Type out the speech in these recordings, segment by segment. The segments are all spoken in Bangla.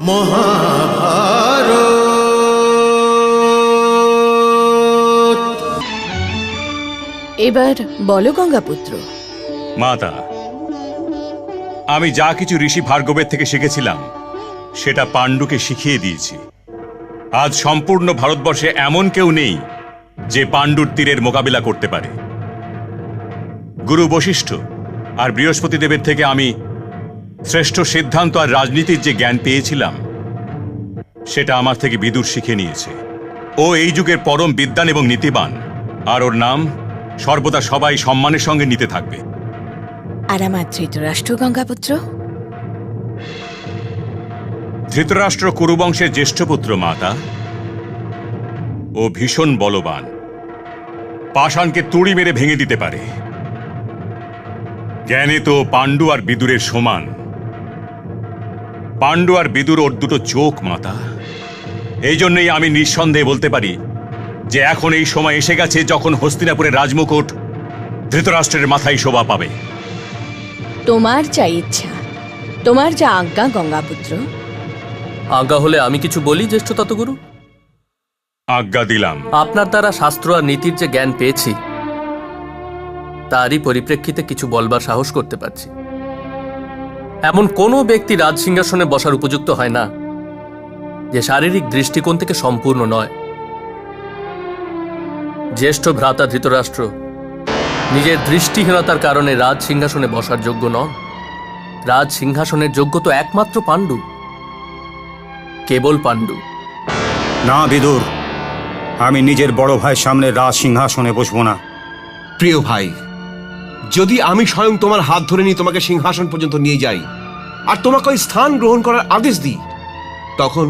মহাভারত। এবার বলো গঙ্গাপুত্র। মাতা, আমি যা কিছু ঋষি ভার্গবের থেকে শিখেছিলাম সেটা পাণ্ডুকে শিখিয়ে দিয়েছি। আজ সম্পূর্ণ ভারতবর্ষে এমন কেউ নেই যে পাণ্ডুর তীরের মোকাবিলা করতে পারে। গুরু বশিষ্ঠ আর বৃহস্পতি দেবের থেকে আমি শ্রেষ্ঠ সিদ্ধান্ত আর রাজনীতির যে জ্ঞান পেয়েছিলাম সেটা আমার থেকে বিদুর শিখে নিয়েছে। ও এই যুগের পরম বিদ্বান এবং নীতিবান, আর ওর নাম সর্বদা সবাই সম্মানের সঙ্গে নিতে থাকবে। আর আমার ধৃতরাষ্ট্র গঙ্গাপুত্র? ধৃতরাষ্ট্র কুরুবংশের জ্যেষ্ঠ পুত্র মাতা। ও ভীষণ বলবান, পাষাণকে তুড়ি মেরে ভেঙে দিতে পারে। জ্ঞানে তো পাণ্ডু আর বিদুরের সমান। পাণ্ডু আর বিদুর ওর দুটো চোখ মাতা। এই জন্যই আমি নিঃসন্দেহে বলতে পারি যে এখন এই সময় এসে গেছে যখন হস্তিনাপুরের রাজমুকুট ধৃতরাষ্ট্রের মাথায় শোভা পাবে। তোমার যা ইচ্ছা, তোমার যা আজ্ঞা গঙ্গাপুত্র। আজ্ঞা হলে আমি কিছু বলি জ্যেষ্ঠ ততগুরু? আজ্ঞা দিলাম। আপনার দ্বারা শাস্ত্র আর নীতির যে জ্ঞান পেয়েছি তারই পরিপ্রেক্ষিতে কিছু বলবার সাহস করতে পারছি। এমন কোনো ব্যক্তি রাজসিংহাসনে বসার উপযুক্ত হয় না যে শারীরিক দৃষ্টিকোণ থেকে সম্পূর্ণ নয়। জ্যেষ্ঠ ভ্রাতা ধৃতরাষ্ট্র নিজের দৃষ্টিহীনতার কারণে রাজসিংহাসনে বসার যোগ্য নন। রাজসিংহাসনের যোগ্য তো একমাত্র পাণ্ডু, কেবল পাণ্ডু। না বিদুর, আমি নিজের বড় ভাইয়ের সামনে রাজ সিংহাসনে বসবো না। প্রিয় ভাই, যদি আমি স্বয়ং তোমার হাত ধরে নিয়ে তোমাকে সিংহাসন পর্যন্ত নিয়ে যাই আর তোমাকে ওই স্থান গ্রহণ করার আদেশ দিই, তখন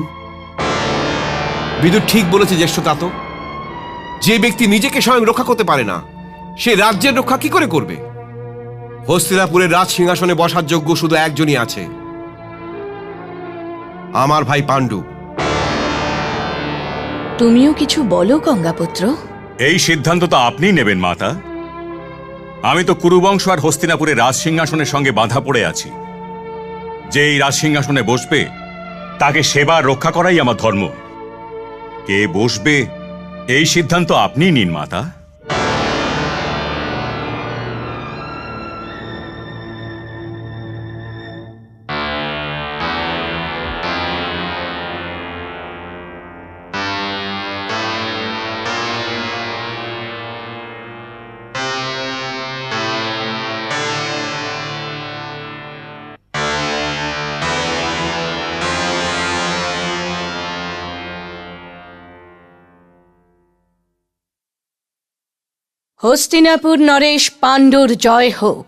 বিদুর ঠিক বলেছে জ্যেষ্ঠ তাত। যে ব্যক্তি নিজেকে স্বয়ং রক্ষা করতে পারে না সে রাজ্যের রক্ষা কি করে করবে? হস্তিনাপুরের রাজ সিংহাসনে বসার যোগ্য শুধু একজনই আছে, আমার ভাই পাণ্ডু। তুমিও কিছু বলো গঙ্গাপুত্র। এই সিদ্ধান্ত তো আপনিই নেবেন মাতা। আমি তো কুরুবংশ আর হস্তিনাপুরের রাজসিংহাসনের সঙ্গে বাধা পড়ে আছি। যে এই রাজসিংহাসনে বসবে তাকে সেবা রক্ষা করাই আমার ধর্ম। কে বসবে এই সিদ্ধান্ত আপনিই নিন মাতা। হস্তিনাপুর নরেশ পাণ্ডুর জয় হোক।